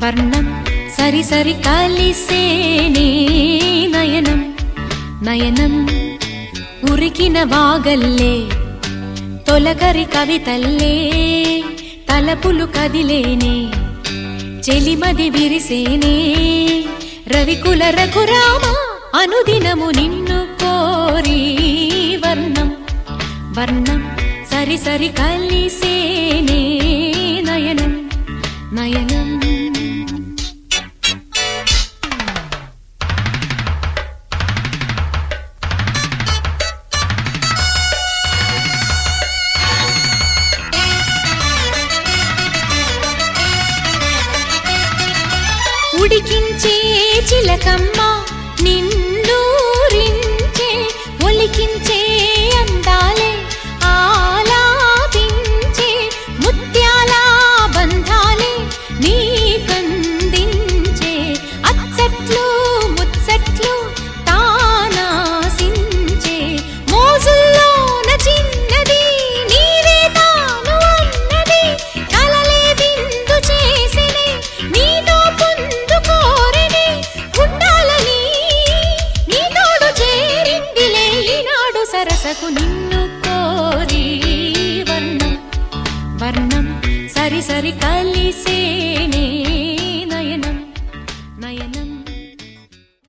వర్ణం సరి సరి కలిసేనే నయనం నయనం ఉరికిన వాగల్లే తొలకరి కవితల్లే తలపులు కదిలేనే చెలిమది విరిసేనే రవికుల రఘురామ అనుదినము నిన్ను కోరి వర్ణం వర్ణం సరి సరి కలిసేనే నయనం నయనం ఉడికించే చిలకమ్మ నిన్నూరించే ఒలికించే అందాలే ఆలాపించే ముత్యాల బంధాలే నీకందించే అచ్చట్లు ముచ్చట్లు తానాసించే మోజుల్లోన చిన్నది నీవే తాను అన్నది కలలే విందు చేసెనే నీతో పొందు కోరెనే ఉండాలని నీ తోడు చేరిందిలే ఈనాడు సరసకు నిన్ను కోరి వర్ణం వర్ణం సరి సరి కలిసేనే